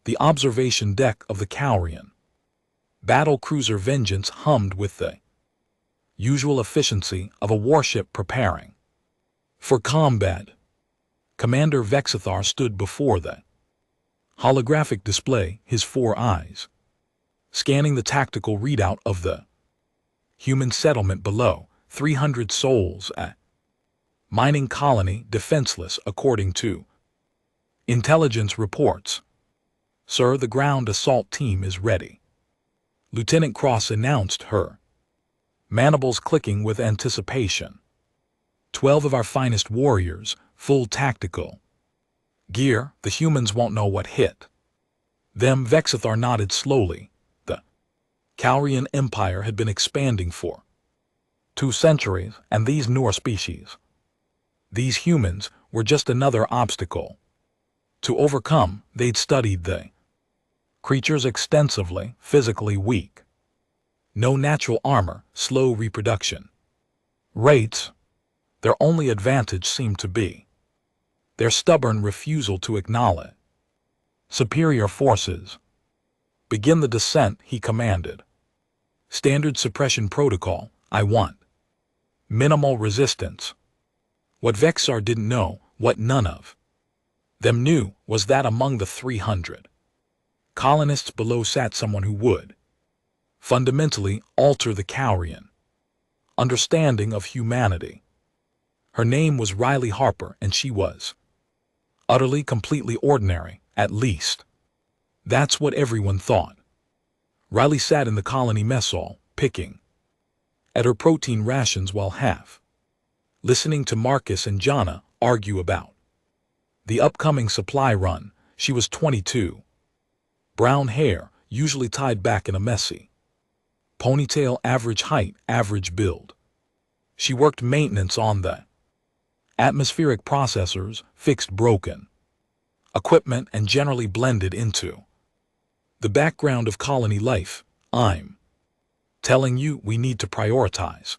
The observation deck of the Cowrian battle cruiser Vengeance hummed with the usual efficiency of a warship preparing for combat. Commander Vexithar stood before the holographic display, his 4 eyes scanning the tactical readout of the human settlement below. 300 souls at mining colony defenseless according to intelligence reports. Sir, the ground assault team is ready. Lieutenant Cross announced, her mandibles clicking with anticipation. 12 of our finest warriors, full tactical gear. The humans won't know what hit them. Vexithar nodded slowly. The Cowrian Empire had been expanding for 2 centuries, and these newer species, these humans, were just another obstacle to overcome. They'd studied the creatures extensively, physically weak, no natural armor, slow reproduction rates. Their only advantage seemed to be their stubborn refusal to acknowledge superior forces. Begin the descent, he commanded. Standard suppression protocol. I want minimal resistance. What Vexar didn't know, what none of them knew, was that among the 300 colonists below sat someone who would fundamentally alter the Cowrian understanding of humanity. Her name was Riley Harper, and she was utterly, completely ordinary, at least that's what everyone thought. Riley sat in the colony mess hall, picking at her protein rations while half listening to Marcus and Jana argue about the upcoming supply run. She was 22. Brown hair, usually tied back in a messy ponytail, average height, average build. She worked maintenance on the atmospheric processors, fixed broken equipment, and generally blended into the background of colony life. I'm telling you, we need to prioritize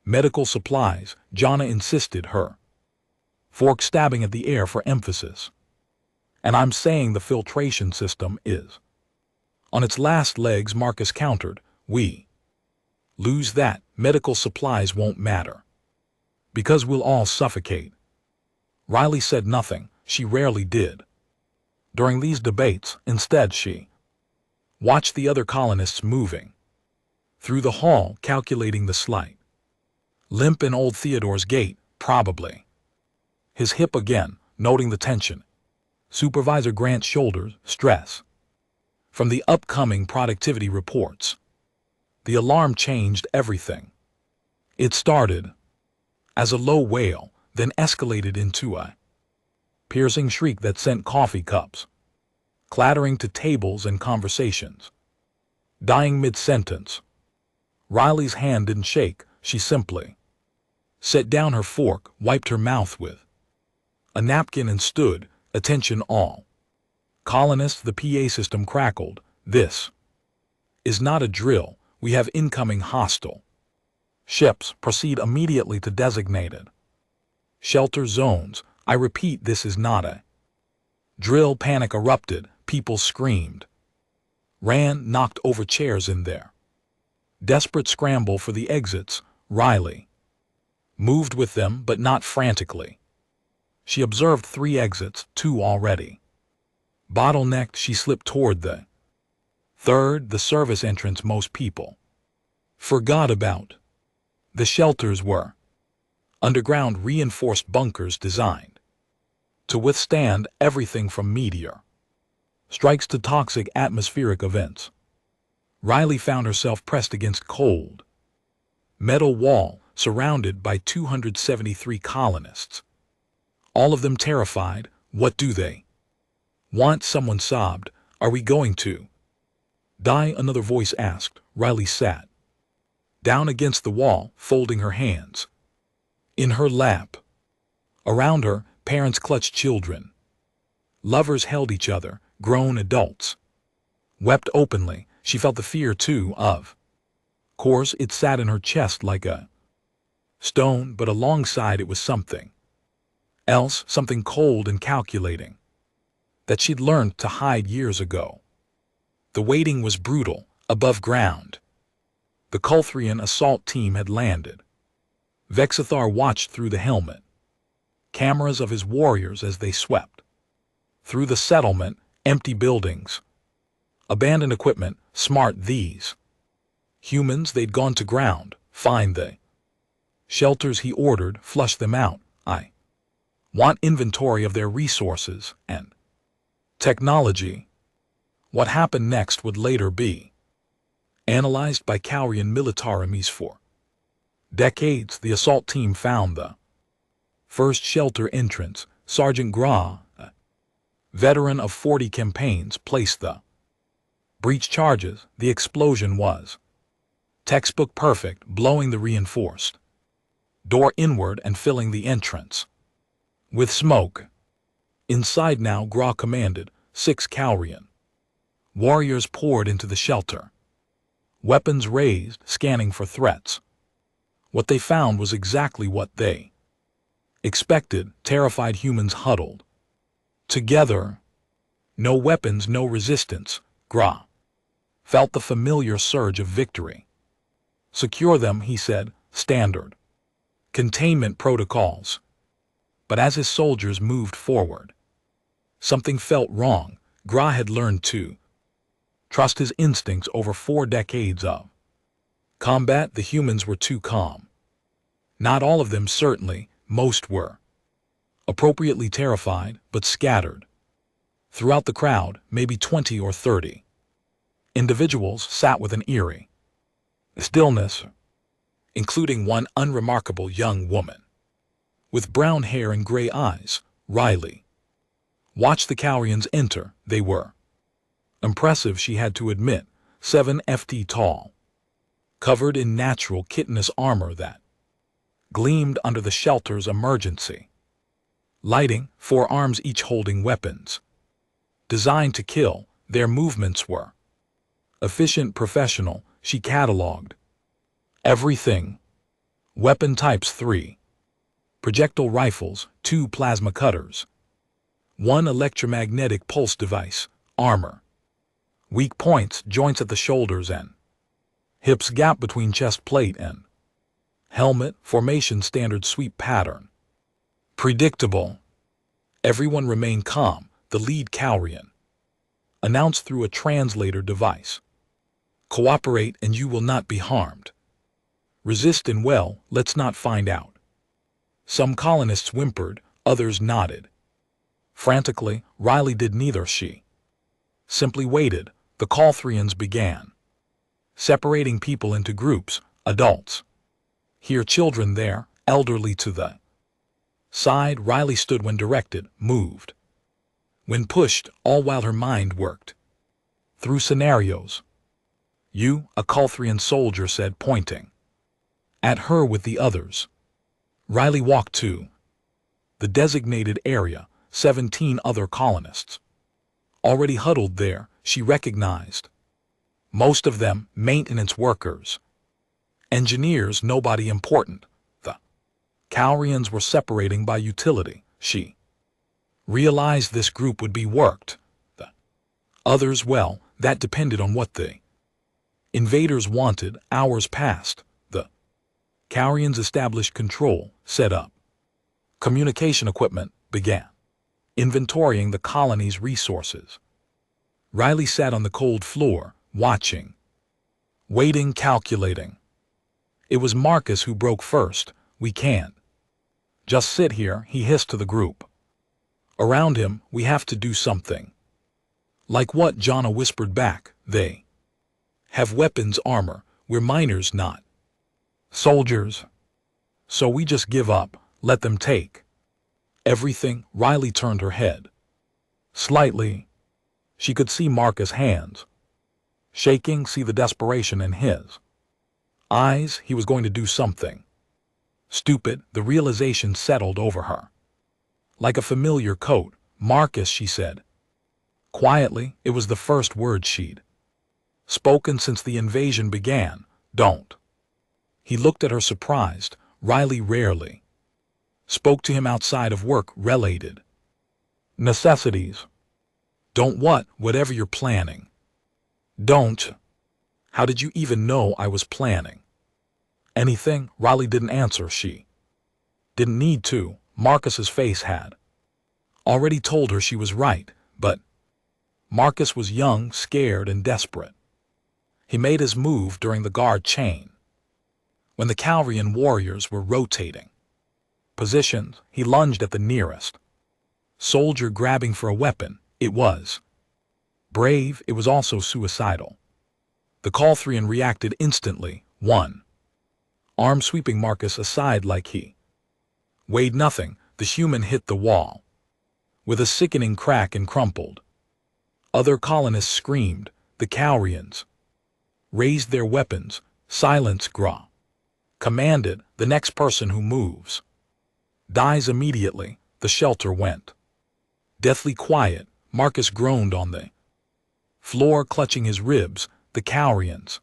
medical supplies, Jana insisted, her fork stabbing at the air for emphasis. And I'm saying the filtration system is on its last legs, Marcus countered. We lose that, medical supplies won't matter, because we'll all suffocate. Riley said nothing. She rarely did during these debates. Instead, she watched the other colonists moving through the hall, calculating the slight limp in old Theodore's gait, probably his hip again, noting the tension. Supervisor Grant's shoulders, stress from the upcoming productivity reports. The alarm changed everything. It started as a low wail, then escalated into a piercing shriek that sent coffee cups clattering to tables and conversations dying mid-sentence. Riley's hand didn't shake. She simply set down her fork, wiped her mouth with a napkin, and stood. Attention all colonists, the PA system crackled. This is not a drill. We have incoming hostile ships. Proceed immediately to designated shelter zones. I repeat, this is not a drill. Panic erupted. People screamed, ran, knocked over chairs in their desperate scramble for the exits. Riley moved with them, but not frantically. She observed 3 exits, 2 already bottlenecked. She slipped toward the third, the service entrance. Most people forgot about. The shelters were underground, reinforced bunkers designed to withstand everything from meteor strikes to toxic atmospheric events. Riley found herself pressed against cold metal wall, surrounded by 273 colonists, all of them terrified. What do they want? Someone sobbed. Are we going to die? Another voice asked. Riley sat down against the wall, folding her hands in her lap. Around her, parents clutched children. Lovers held each other. Grown adults wept openly. She felt the fear, too, of course. It sat in her chest like a stone, but alongside it was something else, something cold and calculating that she'd learned to hide years ago. The waiting was brutal, above ground. The Kulthrian assault team had landed. Vexithar watched through the helmet. Cameras of his warriors as they swept. Through the settlement, empty buildings. Abandoned equipment, smart these. Humans, they'd gone to ground, fine they. Shelters he ordered, flush them out, I want inventory of their resources and technology. What happened next would later be analyzed by Kaurian militarimies for decades. The assault team found the first shelter entrance. Sergeant Gra, a veteran of 40 campaigns, placed the breach charges. The explosion was textbook perfect, blowing the reinforced door inward and filling the entrance with smoke. Inside now, Gra commanded 6 Kaurian warriors poured into the shelter. Weapons raised, scanning for threats. What they found was exactly what they expected. Terrified humans huddled together. No weapons, no resistance. Gra felt the familiar surge of victory. Secure them, he said, standard containment protocols. But as his soldiers moved forward, something felt wrong. Gra had learned to trust his instincts over 4 decades of combat. The humans were too calm. Not all of them, certainly. Most were appropriately terrified, but scattered. Throughout the crowd, maybe 20 or 30 individuals sat with an eerie stillness, including one unremarkable young woman with brown hair and gray eyes. Riley watched the Kaurians enter. They were impressive, she had to admit, 7 feet tall, covered in natural chitinous armor that gleamed under the shelter's emergency lighting, 4 arms each holding weapons designed to kill. Their movements were efficient, professional. She cataloged everything. Weapon types: 3 projectile rifles, 2 plasma cutters, 1 electromagnetic pulse device. Armor: weak points, joints at the shoulders and hips, gap between chest plate and helmet. Formation: standard sweep pattern. Predictable. Everyone remained calm. The lead Kaurian announced through a translator device, cooperate and you will not be harmed. Resist and well, let's not find out. Some colonists whimpered, others nodded. Frantically, Riley did neither. She simply waited. The Kulthrians began separating people into groups. Adults here, children there, elderly to the side. Riley stood when directed, moved when pushed, all while her mind worked through scenarios. You, a Kulthrian soldier said, pointing at her with the others. Riley walked to the designated area. 17 other colonists already huddled there. She recognized most of them, maintenance workers, engineers, nobody important. The Kaurians were separating by utility. She realized this group would be worked. The others, well, that depended on what the invaders wanted. Hours passed. The Kaurians established control, set up communication equipment, began inventorying the colony's resources. Riley sat on the cold floor, watching, waiting, calculating. It was Marcus who broke first. We can't just sit here, he hissed to the group around him. We have to do something. Like what? Jana whispered back. They have weapons, armor. We're miners, not soldiers. So we just give up, let them take everything. Riley turned her head slightly. She could see Marcus' hands shaking, see the desperation in his eyes. He was going to do something stupid. The realization settled over her like a familiar coat. Marcus, she said quietly. It was the first word she'd spoken since the invasion began. Don't. He looked at her surprised. Riley rarely spoke to him outside of work-related necessities. Don't what? Whatever you're planning. Don't. How did you even know I was planning? Anything? Riley didn't answer. She didn't need to. Marcus's face had already told her she was right, but Marcus was young, scared, and desperate. He made his move during the guard chain. When the Calrian warriors were rotating positions, he lunged at the nearest soldier, grabbing for a weapon. It was brave, it was also suicidal. The Calthrian reacted instantly, one arm sweeping Marcus aside like he weighed nothing. The human hit the wall with a sickening crack and crumpled. Other colonists screamed. The Calrians raised their weapons. Silence, Gra commanded. The next person who moves dies immediately. The shelter went deathly quiet. Marcus groaned on the floor, clutching his ribs. The Calrians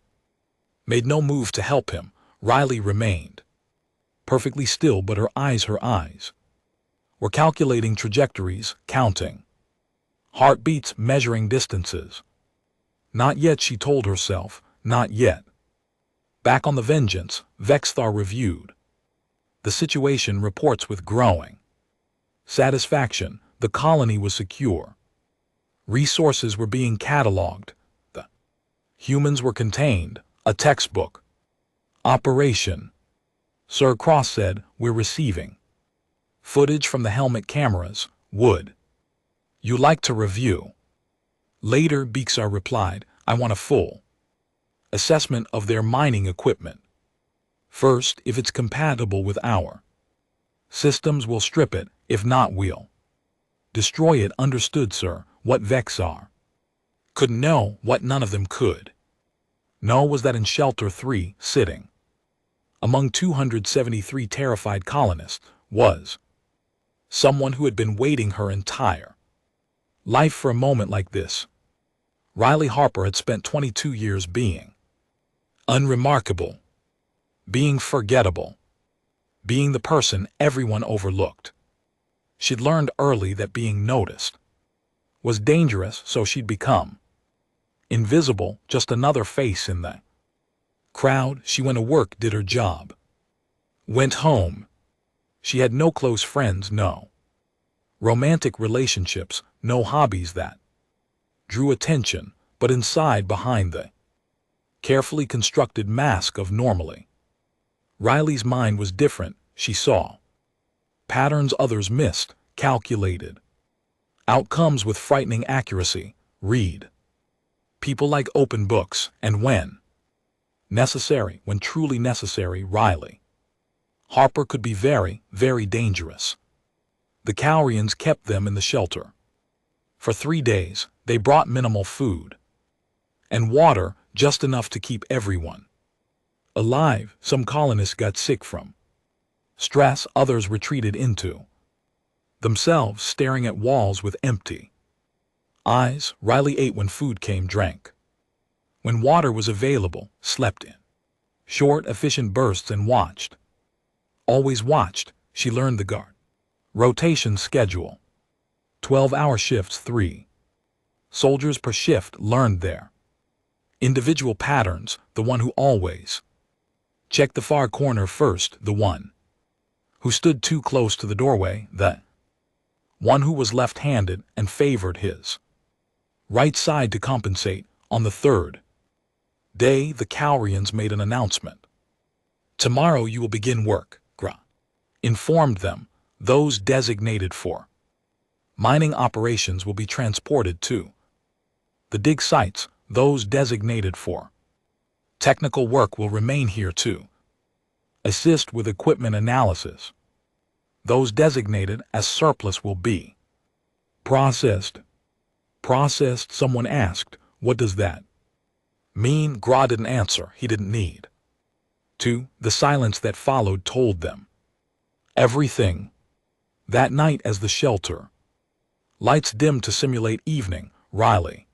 made no move to help him. Riley remained perfectly still, but her eyes were calculating trajectories, counting heartbeats, measuring distances. Not yet, she told herself, not yet. Back on the Vengeance, Vexthar reviewed the situation, reports with growing satisfaction. The colony was secure. Resources were being cataloged. The humans were contained. A textbook operation. Sir Cross said, "We're receiving footage from the helmet cameras. Would you like to review?" Later, Bixar replied, "I want a full assessment of their mining equipment. First, if it's compatible with our systems, we'll strip it. If not, we'll destroy it." Understood, sir. What Vexar couldn't know, what none of them could know, was that in Shelter 3, sitting among 273 terrified colonists, was someone who had been waiting her entire life for a moment like this. Riley Harper had spent 22 years being unremarkable, being forgettable, being the person everyone overlooked. She'd learned early that being noticed was dangerous, so she'd become invisible, just another face in the crowd. She went to work, did her job, went home. She had no close friends, no romantic relationships, no hobbies that drew attention, but inside, behind the carefully constructed mask of normally, Riley's mind was different. She saw patterns others missed, calculated outcomes with frightening accuracy. Read people like open books, and when necessary, when truly necessary, Riley Harper could be very, very dangerous. The Calrians kept them in the shelter for 3 days. They brought minimal food and water, just enough to keep everyone alive. Some colonists got sick from stress, others retreated into themselves, staring at walls with empty eyes. Riley ate when food came, drank when water was available, slept in short, efficient bursts, and watched. Always watched. She learned the guard rotation schedule. 12-hour shifts, 3 soldiers per shift. Learned their individual patterns. The one who always checked the far corner first, the one who stood too close to the doorway, the one who was left-handed and favored his right side to compensate. On the 3rd day, the Calrians made an announcement. "Tomorrow you will begin work," Gra informed them. "Those designated for mining operations will be transported to the dig sites. Those designated for technical work will remain here to assist with equipment analysis. Those designated as surplus will be processed." Processed, someone asked. What does that mean? Gra didn't answer. He didn't need to. The silence that followed told them everything. That night, as the shelter lights dimmed to simulate evening, Riley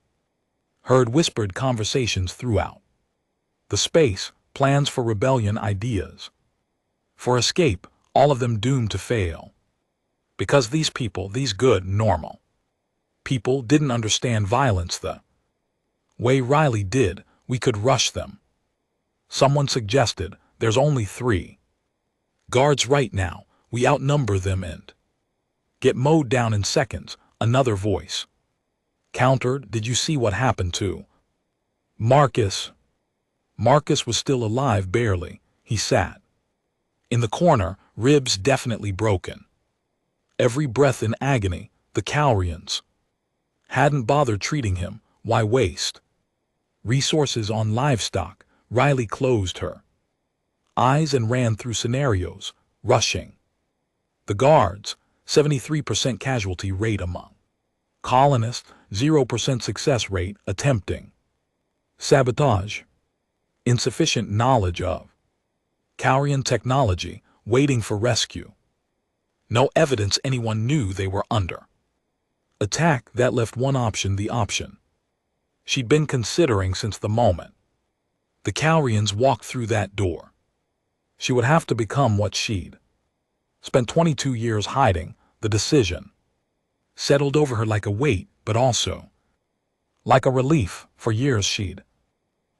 heard whispered conversations throughout the space, plans for rebellion, ideas for escape, all of them doomed to fail. Because these people, these good, normal People didn't understand violence the way Riley did. We could rush them. Someone suggested, there's only 3 guards right now. We outnumber them and get mowed down in seconds. Another voice countered, did you see what happened to Marcus? Marcus was still alive barely. He sat in the corner, ribs definitely broken. Every breath in agony. The Cowrians hadn't bothered treating him. Why waste resources on livestock? Riley closed her eyes and ran through scenarios, rushing the guards. 73% casualty rate among colonists, 0% success rate attempting sabotage, insufficient knowledge of Cowrian technology, waiting for rescue. No evidence anyone knew they were under attack. That left one option, the option she'd been considering since the moment the Cowrians walked through that door. She would have to become what she'd spent 22 years hiding. The decision settled over her like a weight, but also like a relief. For years she'd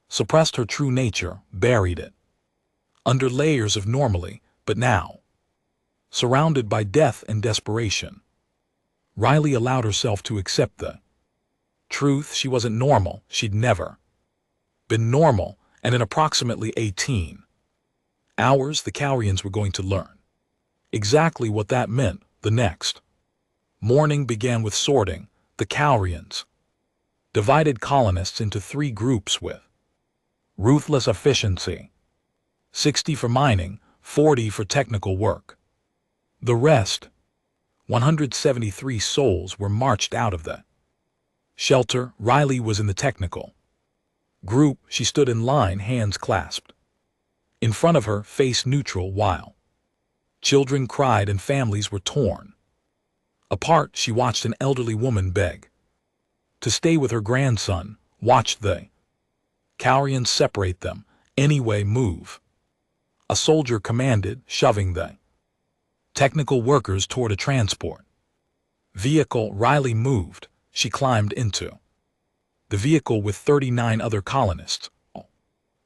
suppressed her true nature, buried it under layers of normally, but now, surrounded by death and desperation, Riley allowed herself to accept the truth. She wasn't normal. She'd never been normal, and in approximately 18 hours, the Cowrians were going to learn exactly what that meant. The next morning began with sorting. The Cowrians divided colonists into 3 groups with ruthless efficiency. 60 for mining, 40 for technical work. The rest, 173 souls, were marched out of the shelter. Riley was in the technical group. She stood in line, hands clasped in front of her, face neutral, while children cried and families were torn apart. She watched an elderly woman beg to stay with her grandson, watched the Cowrians separate them. Anyway, move, a soldier commanded, shoving the technical workers toward a transport vehicle. Riley moved. She climbed into the vehicle with 39 other colonists, all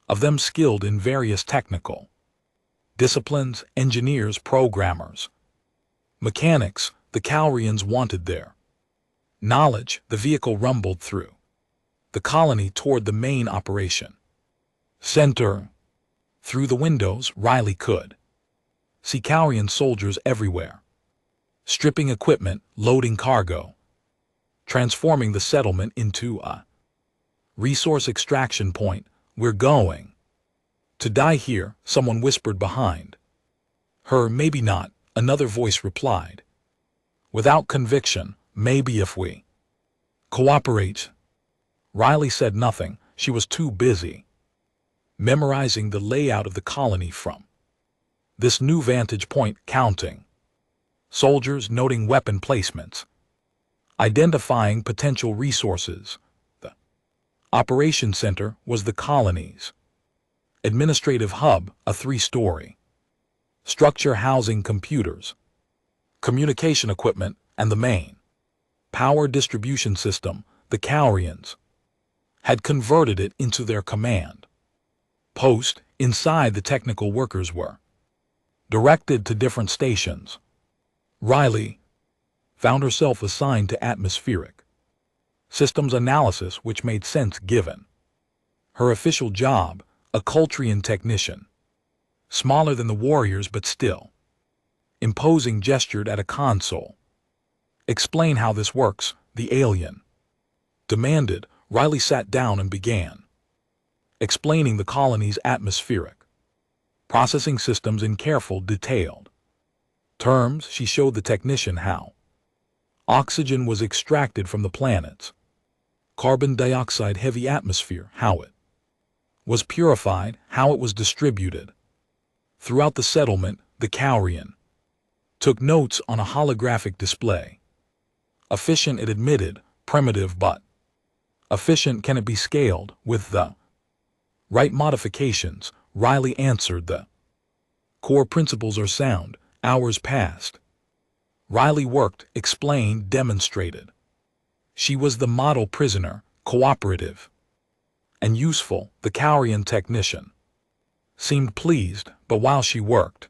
of them skilled in various technical disciplines, engineers, programmers, mechanics. The Cowrians wanted their knowledge. The vehicle rumbled through the colony toward the main operation center. Through the windows, Riley could see Cowrian soldiers everywhere, stripping equipment, loading cargo, transforming the settlement into a resource extraction point. We're going to die here, someone whispered behind her. Maybe not, another voice replied, without conviction. Maybe if we cooperate. Riley said nothing. She was too busy memorizing the layout of the colony from this new vantage point, counting soldiers, noting weapon placements, identifying potential resources. The operation center was the colony's administrative hub, a 3-story structure housing computers, communication equipment, and the main power distribution system. The Cowrians had converted it into their command post. Inside, the technical workers were directed to different stations. Riley found herself assigned to atmospheric systems analysis, which made sense given her official job, a Coltrian technician, smaller than the warriors but still imposing, gestured at a console. Explain how this works, the alien demanded. Riley sat down and began explaining the colony's atmospheric processing systems in careful, detailed terms. She showed the technician how oxygen was extracted from the planet's carbon dioxide heavy atmosphere, how it was purified, how it was distributed throughout the settlement. The Cowrian took notes on a holographic display. Efficient, it admitted, primitive but efficient. Can it be scaled with the right modifications? Riley answered, the core principles are sound. Hours passed. Riley worked, explained, demonstrated. She was the model prisoner, cooperative and useful. The Cowrian technician seemed pleased, but while she worked,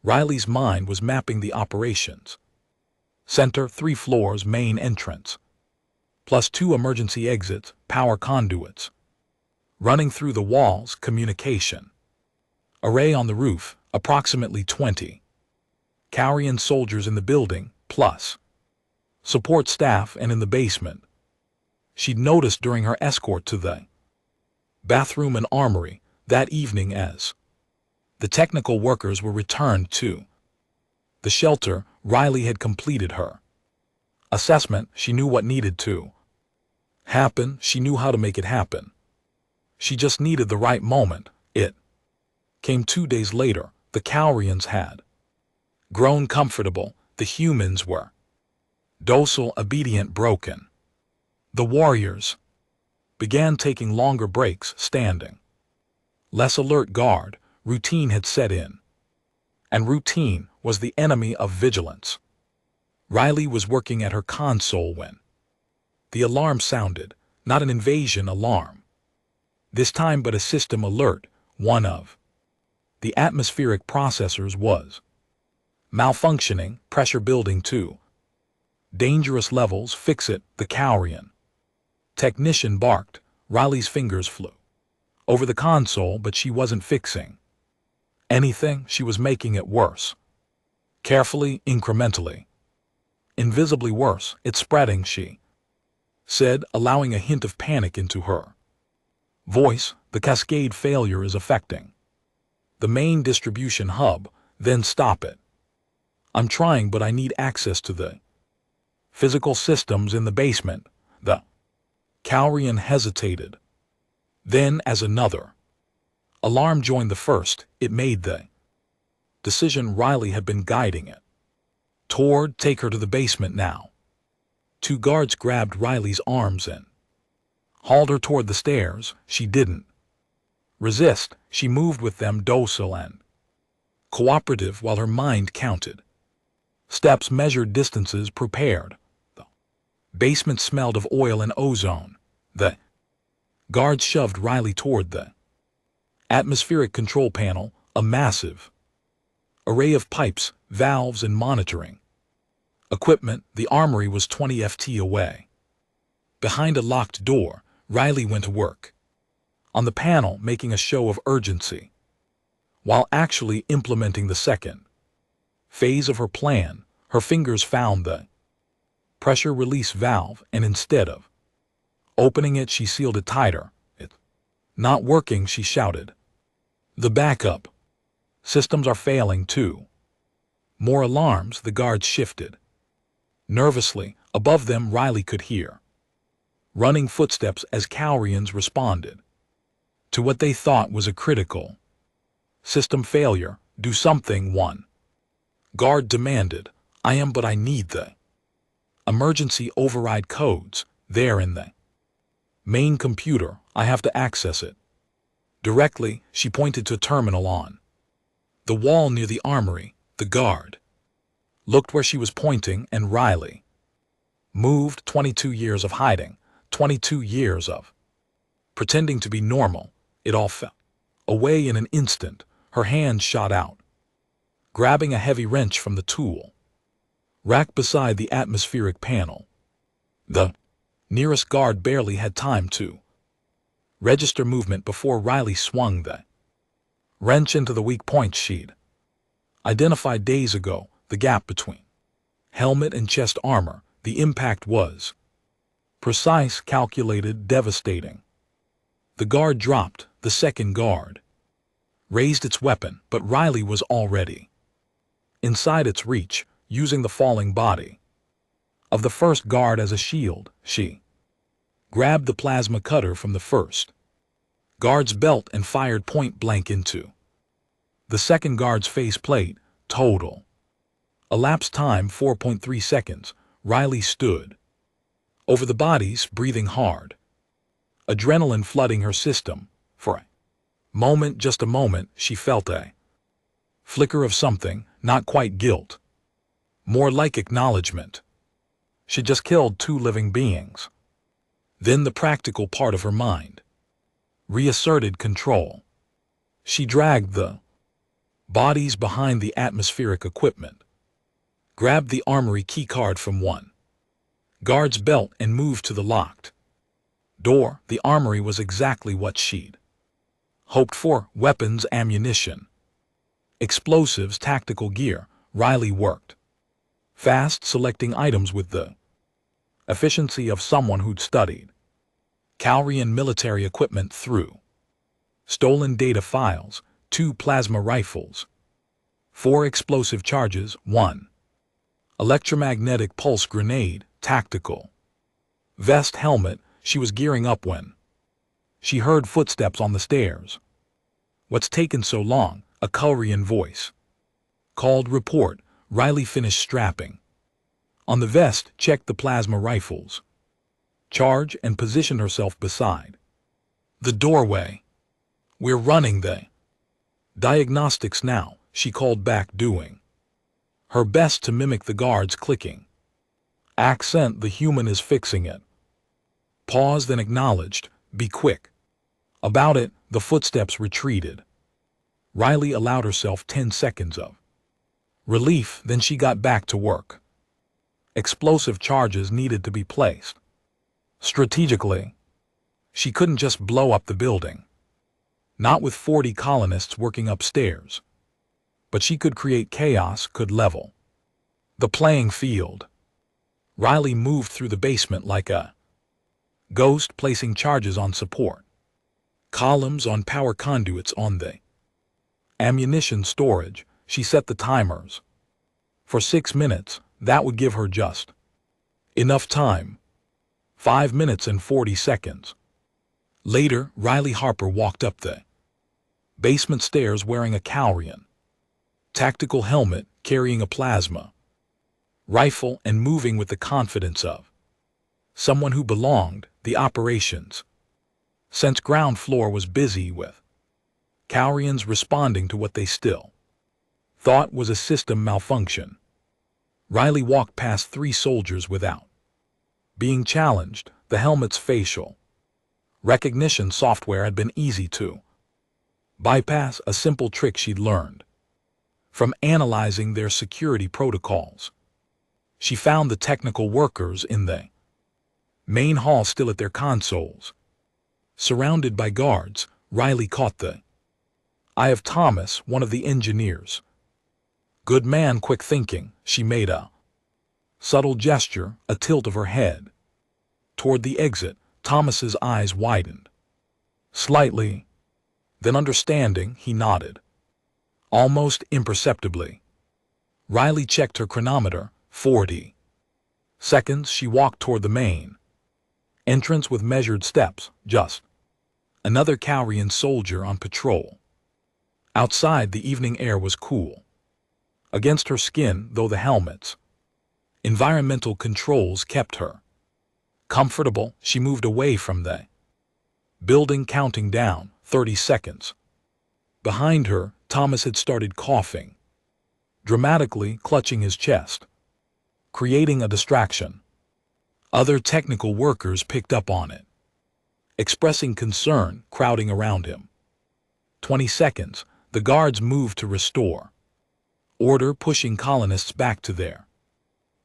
Riley's mind was mapping the operations. Center, 3 floors, main entrance, plus 2 emergency exits, power conduits running through the walls, communication array on the roof, approximately 20 Cowrian soldiers in the building, plus support staff, and in the basement. She'd noticed during her escort to the bathroom and armory that evening as the technical workers were returned to the shelter, Riley had completed her assessment. She knew what needed to happen. She knew how to make it happen. She just needed the right moment. It came 2 days later. The Cowrians had grown comfortable. The humans were docile, obedient, broken. The warriors began taking longer breaks, standing less alert. Guard routine had set in, and routine was the enemy of vigilance. Riley was working at her console when the alarm sounded, not an invasion alarm this time, but a system alert. One of the atmospheric processors was malfunctioning, pressure building to dangerous levels. Fix it, the Cowrian technician barked. Riley's fingers flew over the console, but she wasn't fixing anything. She was making it worse. Carefully, incrementally. Invisibly worse. It's spreading, she said, allowing a hint of panic into her voice. The cascade failure is affecting the main distribution hub. Then stop it. I'm trying, but I need access to the physical systems in the basement. The Cowrian hesitated. Then, as another alarm joined the first, it made the decision. Riley had been guiding it toward take her to the basement now. 2 guards grabbed Riley's arms and hauled her toward the stairs. She didn't resist. She moved with them, docile and cooperative, while her mind counted steps, measured distances, prepared. The basement smelled of oil and ozone. The guards shoved Riley toward the atmospheric control panel, a massive array of pipes, valves, and monitoring equipment. The armory was 20 ft away. Behind a locked door, Riley went to work on the panel, making a show of urgency, while actually implementing the second phase of her plan. Her fingers found the pressure release valve, and instead of opening it, she sealed it tighter. It's not working, she shouted. The backup systems are failing too. More alarms. The guards shifted nervously. Above them, Riley could hear running footsteps as Cowrians responded to what they thought was a critical system failure. Do something, one guard demanded. I am, but I need the emergency override codes. They're in the main computer. I have to access it directly. She pointed to a terminal on the wall near the armory. The guard looked where she was pointing, and Riley moved. 22 years of hiding, 22 years of pretending to be normal. It all fell away in an instant. Her hand shot out, grabbing a heavy wrench from the tool rack beside the atmospheric panel. The nearest guard barely had time to register movement before Riley swung the wrench into the weak point she'd identified days ago. The gap between helmet and chest armor. The impact was precise, calculated, devastating. The guard dropped. The second guard raised its weapon, but Riley was already inside its reach, using the falling body of the first guard as a shield. She grabbed the plasma cutter from the first guard's belt and fired point blank into the second guard's faceplate. Total elapsed time 4.3 seconds. Riley stood over the bodies, breathing hard, adrenaline flooding her system. For a moment, just a moment, she felt a flicker of something, not quite guilt, more like acknowledgement. She just killed 2 living beings. Then the practical part of her mind reasserted control. She dragged the bodies behind the atmospheric equipment, grabbed the armory keycard from one guard's belt and moved to the locked door. The armory was exactly what she'd hoped for: weapons, ammunition, explosives, tactical gear. Riley worked fast, selecting items with the efficiency of someone who'd studied Calrian military equipment through stolen data files: 2 plasma rifles, 4 explosive charges, 1 electromagnetic pulse grenade, tactical vest, helmet. She was gearing up when she heard footsteps on the stairs. "What's taken so long?" a Calrian voice called. "Report." Riley finished strapping on the vest, checked the plasma rifles charge, and positioned herself beside the doorway. "We're running the diagnostics now," she called back, doing her best to mimic the guard's clicking accent. "The human is fixing it." Paused, then acknowledged. "Be quick about it." The footsteps retreated. Riley allowed herself 10 seconds of relief, then she got back to work. Explosive charges needed to be placed strategically. She couldn't just blow up the building, not with 40 colonists working upstairs. But she could create chaos, could level the playing field. Riley moved through the basement like a ghost, placing charges on support columns, on power conduits, on the ammunition storage. She set the timers for 6 minutes. That would give her just enough time. 5 minutes and 40 seconds. Later, Riley Harper walked up the basement stairs wearing a Calrian tactical helmet, carrying a plasma rifle, and moving with the confidence of someone who belonged. The operations since ground floor was busy with Calrians responding to what they still thought was a system malfunction. Riley walked past 3 soldiers without being challenged. The helmet's facial recognition software had been easy to bypass, a simple trick she'd learned from analyzing their security protocols. She found the technical workers in the main hall, still at their consoles, surrounded by guards. Riley caught the eye of Thomas, one of the engineers. "Good man, quick thinking." She made a subtle gesture, a tilt of her head toward the exit. Thomas's eyes widened slightly. Then, understanding, he nodded almost imperceptibly. Riley checked her chronometer. 40 seconds. She walked toward the main entrance with measured steps. Just another Calrian soldier on patrol. Outside, the evening air was cool against her skin, though the helmet's environmental controls kept her comfortable. She moved away from the building, counting down. 30 seconds. Behind her, Thomas had started coughing dramatically, clutching his chest, creating a distraction. Other technical workers picked up on it, expressing concern, crowding around him. 20 seconds. The guards moved to restore order, pushing colonists back to their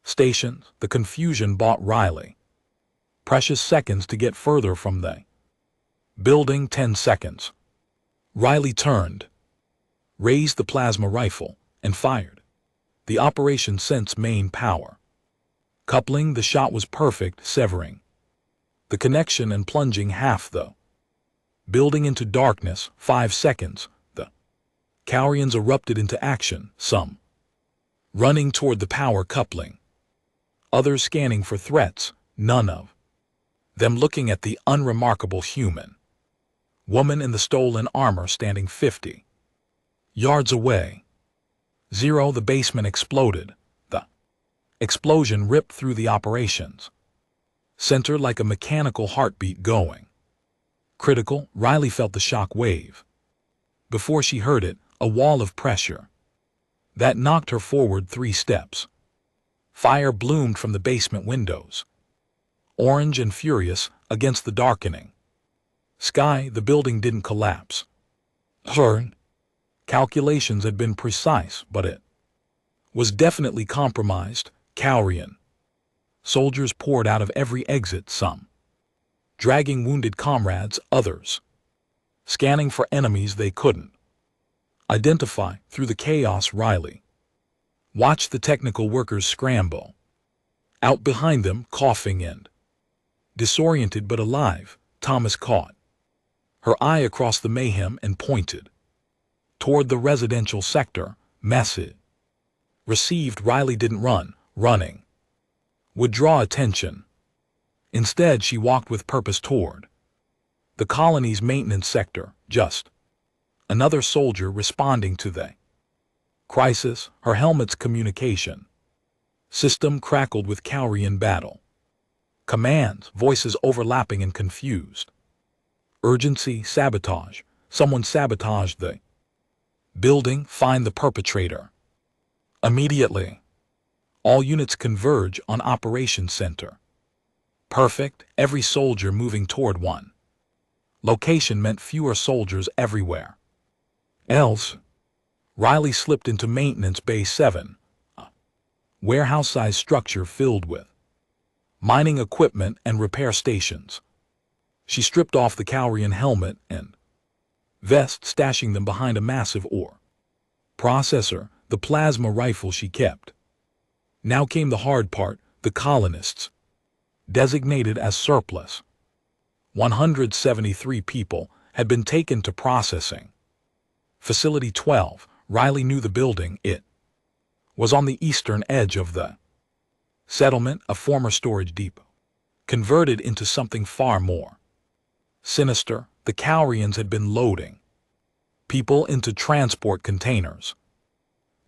stations. The confusion bought Riley precious seconds to get further from the building. 10 seconds. Riley turned, raised the plasma rifle, and fired. The operation sensed main power coupling. The shot was perfect, severing the connection and plunging half the building into darkness. 5 seconds. The Calrians erupted into action, some running toward the power coupling, others scanning for threats, none of them looking at the unremarkable human woman in the stolen armor standing 50 yards away. 0. The basement exploded. The explosion ripped through the operations center like a mechanical heartbeat going critical. Riley felt the shock wave. Before she heard it, a wall of pressure that knocked her forward 3 steps. Fire bloomed from the basement windows, orange and furious against the darkening sky. The building didn't collapse. Her calculations had been precise, but it was definitely compromised. Cowrian soldiers poured out of every exit, some dragging wounded comrades, others scanning for enemies they couldn't identify. Through the chaos, Riley watched the technical workers scramble. Out behind them, coughing and disoriented but alive, Thomas caught her eye across the mayhem and pointed toward the residential sector. Message received. Riley didn't run. Running would draw attention. Instead, she walked with purpose toward the colony's maintenance sector, just another soldier responding to the crisis. Her helmet's communication system crackled with Cowrian battle commands, voices overlapping and confused. Urgency, sabotage. Someone sabotaged the building. Find the perpetrator immediately. All units converge on Operations Center. Perfect. Every soldier moving toward one location meant fewer soldiers everywhere else. Riley slipped into Maintenance Bay 7, a warehouse-sized structure filled with mining equipment and repair stations. She stripped off the Cowrian helmet and vest, stashing them behind a massive ore processor, the plasma rifle she kept. Now came the hard part. The colonists, designated as surplus, 173 people, had been taken to processing Facility 12. Riley knew the building. It was on the eastern edge of the settlement, a former storage depot, converted into something far more sinister. The Cowrians had been loading people into transport containers.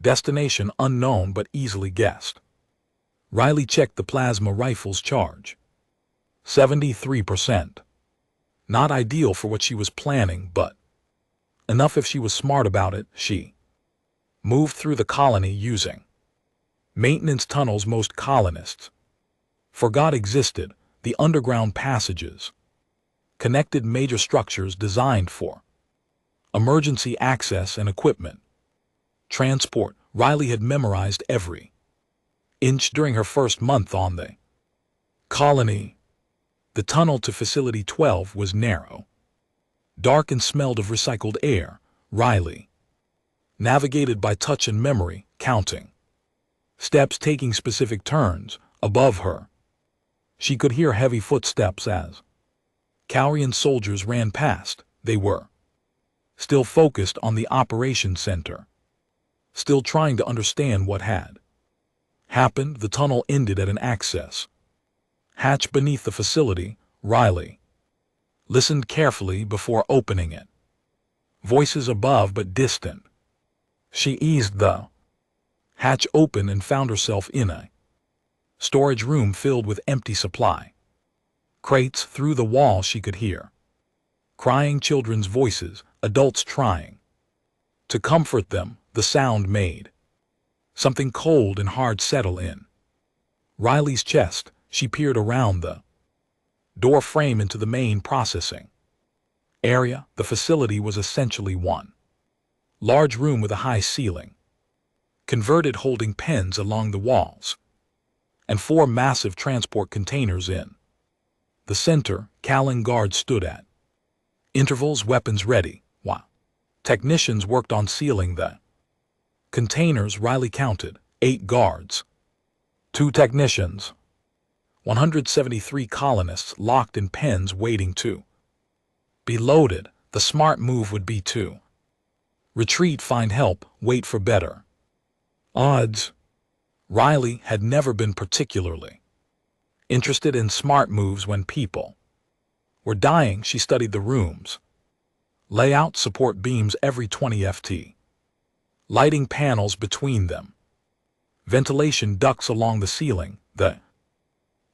Destination unknown but easily guessed. Riley checked the plasma rifle's charge. 73%. Not ideal for what she was planning, but enough if she was smart about it. She moved through the colony using maintenance tunnels most colonists forgot existed. The underground passages connected major structures designed for emergency access and equipment transport. Riley had memorized every inch during her first month on the colony. The tunnel to Facility 12 was narrow, dark, and smelled of recycled air. Riley navigated by touch and memory, counting steps, taking specific turns. Above her, she could hear heavy footsteps as Cowrian soldiers ran past. They were still focused on the operations center, still trying to understand what had happened. The tunnel ended at an access hatch beneath the facility. Riley listened carefully before opening it. Voices above but distant. She eased the hatch open and found herself in a storage room filled with empty supply crates. Through the wall she could hear crying children's voices, adults trying to comfort them. The sound made something cold and hard settle in Riley's chest. She peered around the door frame into the main processing area. The facility was essentially one large room with a high ceiling, converted, holding pens along the walls, and 4 massive transport containers in the center. Callan guards stood at intervals, weapons ready, while technicians worked on sealing the containers. Riley counted 8 guards, 2 technicians, 173 colonists locked in pens waiting to be loaded. The smart move would be to retreat, find help, wait for better odds. Riley had never been particularly interested in smart moves when people were dying. She studied the room's layout, support beams every 20 ft, lighting panels between them, ventilation ducts along the ceiling. The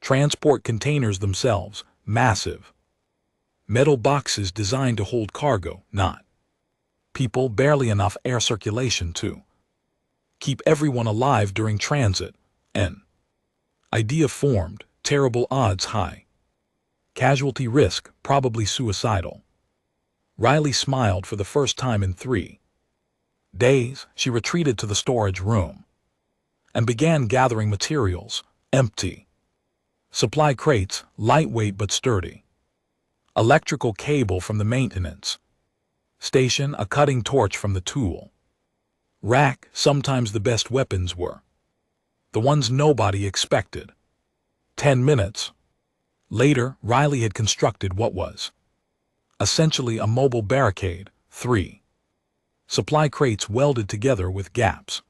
transport containers themselves, massive metal boxes designed to hold cargo, not people. Barely enough air circulation to keep everyone alive during transit, and Idea formed, terrible odds high. Casualty risk, probably suicidal. Riley smiled for the first time in 3 days. She retreated to the storage room and began gathering materials, empty. Supply crates, lightweight but sturdy. Electrical cable from the maintenance station, a cutting torch from the tool rack. Sometimes the best weapons were the ones nobody expected. 10 minutes later, Riley had constructed what was essentially a mobile barricade, 3 supply crates welded together with gaps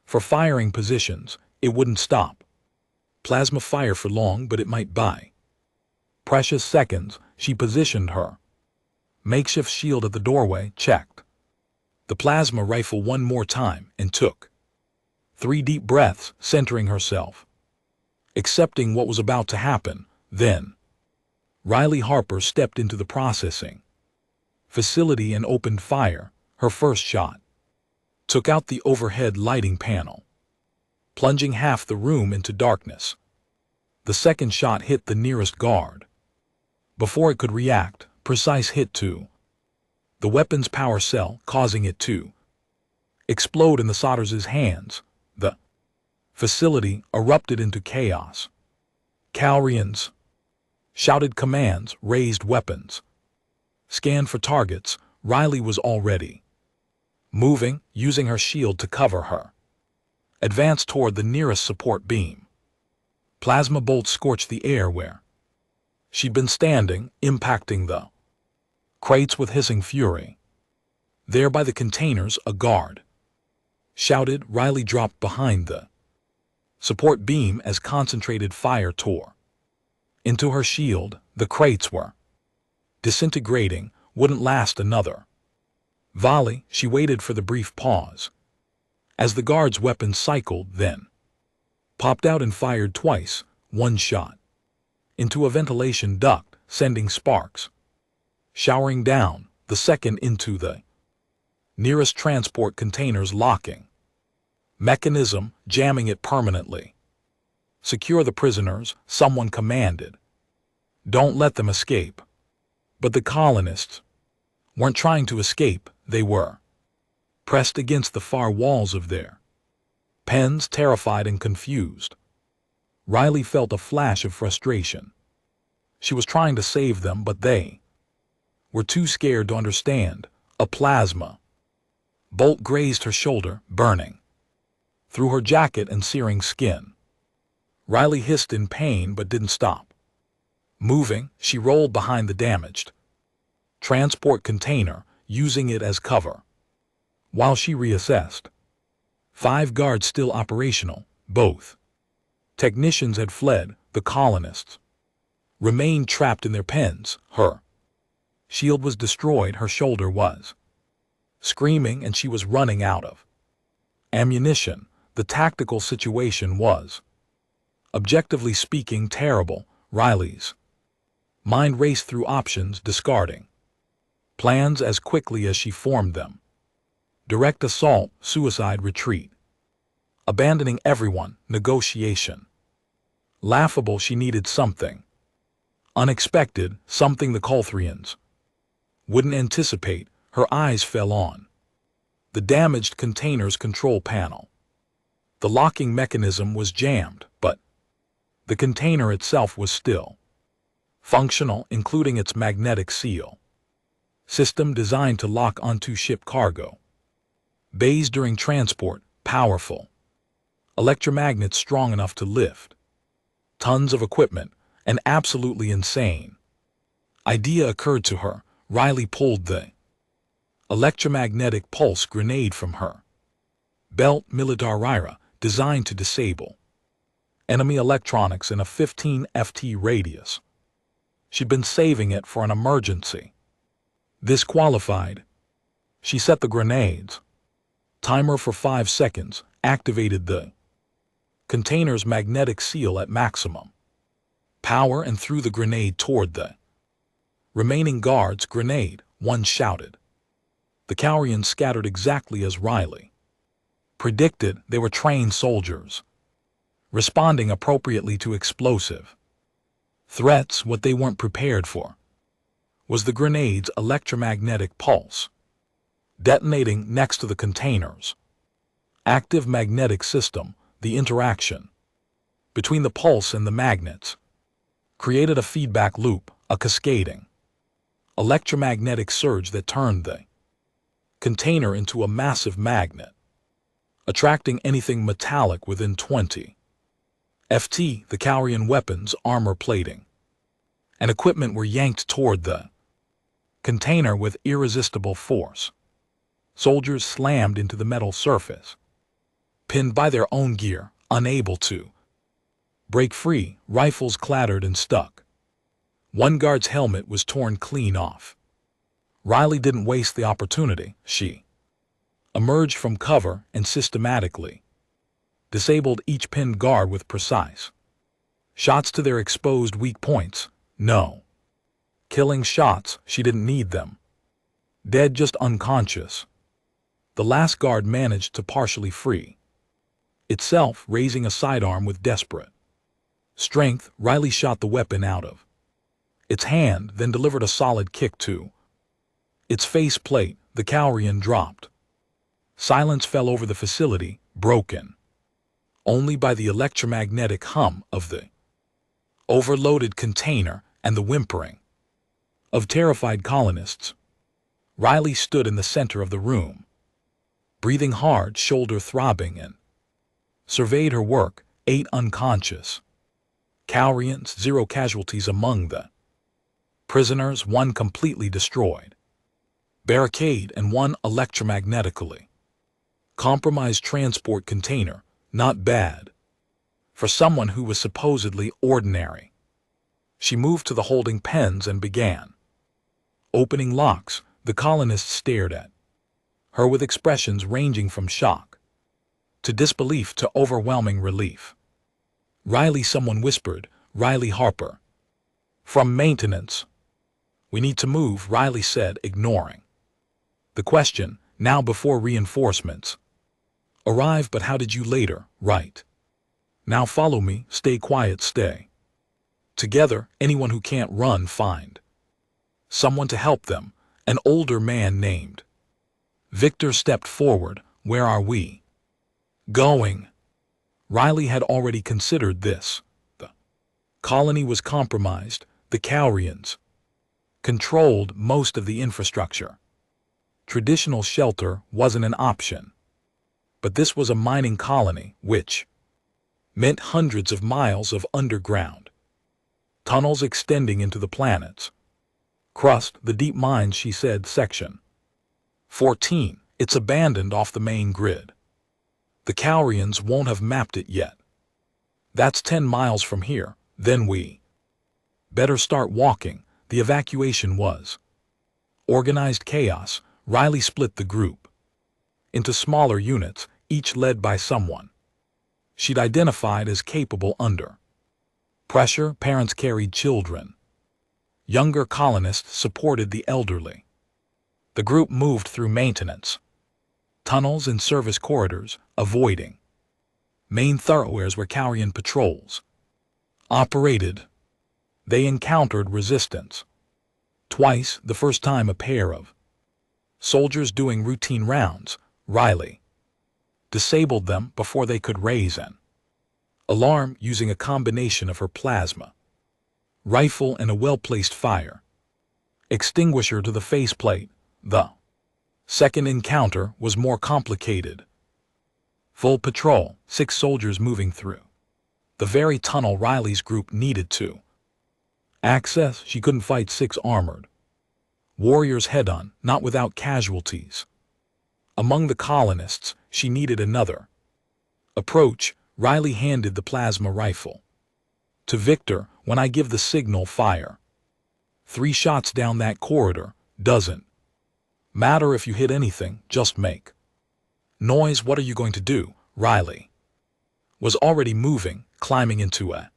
for firing positions. It wouldn't stop plasma fire for long, but it might buy precious seconds. She positioned her makeshift shield at the doorway, checked the plasma rifle one more time, and took 3 deep breaths, centering herself, accepting what was about to happen. Then Riley Harper stepped into the processing facility and opened fire. Her first shot took out the overhead lighting panel, plunging half the room into darkness. The second shot hit the nearest guard. Before it could react, precise hit to the weapon's power cell, causing it to explode in the soldiers' hands. The facility erupted into chaos. Calrians shouted commands, raised weapons, scanned for targets. Riley was already moving, using her shield to cover her. Advanced toward the nearest support beam. Plasma bolts scorched the air where she'd been standing, impacting the crates with hissing fury. There by the containers, a guard shouted. Riley dropped behind the support beam as concentrated fire tore into her shield. The crates were disintegrating, wouldn't last another volley. She waited for the brief pause as the guard's weapons cycled, then popped out and fired twice. One shot into a ventilation duct, sending sparks showering down. The second into the nearest transport container's locking mechanism, jamming it permanently. Secure the prisoners, someone commanded. Don't let them escape. But the colonists weren't trying to escape. They were pressed against the far walls of their pens, terrified and confused. Riley felt a flash of frustration. She was trying to save them, but they were too scared to understand. A plasma bolt grazed her shoulder, burning through her jacket and searing skin. Riley hissed in pain but didn't stop moving. She rolled behind the damaged transport container, using it as cover while she reassessed. 5 guards still operational. Both technicians had fled. The colonists remained trapped in their pens. Her shield was destroyed. Her shoulder was screaming, and she was running out of ammunition. The tactical situation was, objectively speaking, terrible. Riley's mind raced through options, discarding plans as quickly as she formed them. Direct assault, suicide, retreat. Abandoning everyone, negotiation. Laughable. She needed something unexpected, something the Colthrians wouldn't anticipate. Her eyes fell on the damaged container's control panel. The locking mechanism was jammed, but the container itself was still functional, including its magnetic seal system designed to lock onto ship cargo bays during transport. Powerful electromagnets strong enough to lift tons of equipment. And absolutely insane idea occurred to her. Riley pulled the electromagnetic pulse grenade from her belt, Militarira, designed to disable enemy electronics in a 15 FT radius. She'd been saving it for an emergency. This qualified. She set the grenades timer for 5 seconds, activated the container's magnetic seal at maximum power, and threw the grenade toward the remaining guards. Grenade, one shouted. The Calrians scattered exactly as Riley predicted. They were trained soldiers. responding appropriately to explosive threats. What they weren't prepared for was the grenade's electromagnetic pulse, detonating next to the container's active magnetic system. The interaction between the pulse and the magnets created a feedback loop, a cascading electromagnetic surge that turned the container into a massive magnet, attracting anything metallic within 20 ft. The Cowrian weapons, armor plating, and equipment were yanked toward the container with irresistible force. Soldiers slammed into the metal surface, pinned by their own gear, unable to break free. Rifles clattered and stuck. One guard's helmet was torn clean off. Riley didn't waste the opportunity. She emerged from cover and systematically disabled each pinned guard with precise shots to their exposed weak points. No killing shots, she didn't need them. Dead, just unconscious. The last guard managed to partially free itself, raising a sidearm with desperate strength. Riley shot the weapon out of its hand, then delivered a solid kick to its faceplate. The Cowrian dropped. Silence fell over the facility, broken only by the electromagnetic hum of the overloaded container and the whimpering of terrified colonists. Riley stood in the center of the room, breathing hard, shoulder throbbing, and surveyed her work. 8 unconscious Cowrians, 0 casualties among the prisoners, 1 completely destroyed barricade, and 1 electromagnetically compromised transport container. Not bad for someone who was supposedly ordinary. She moved to the holding pens and began opening locks. The colonists stared at her with expressions ranging from shock to disbelief to overwhelming relief. Riley, someone whispered. Riley Harper. From maintenance. We need to move, Riley said, ignoring the question. Now, before reinforcements arrive. But how did you later? Right. Now follow me. Stay quiet, stay together. Anyone who can't run, find someone to help them. An older man named Victor stepped forward. Where are we going? Riley had already considered this. The colony was compromised. The Cowrians controlled most of the infrastructure. Traditional shelter wasn't an option. But this was a mining colony, which meant hundreds of miles of underground tunnels extending into the planet's crust. The deep mines, she said. Section 14. It's abandoned off the main grid. The Cowrians won't have mapped it yet. That's 10 miles from here. Then we better start walking. The evacuation was organized chaos. Riley split the group into smaller units, each led by someone she'd identified as capable under pressure. Parents carried children. Younger colonists supported the elderly. The group moved through maintenance tunnels and service corridors, avoiding main thoroughfares where Cowrian patrols operated. They encountered resistance twice. The first time, a pair of soldiers doing routine rounds. Riley disabled them before they could raise an alarm using a combination of her plasma rifle and a well-placed fire extinguisher to the faceplate. The second encounter was more complicated. Full patrol, 6 soldiers moving through the very tunnel Riley's group needed to access. She couldn't fight 6 armored warriors head-on, not without casualties. Among the colonists, she needed another approach. Riley handed the plasma rifle to Victor. When I give the signal, fire 3 shots down that corridor. Doesn't matter if you hit anything, just make noise. What are you going to do? Riley was already moving, climbing into a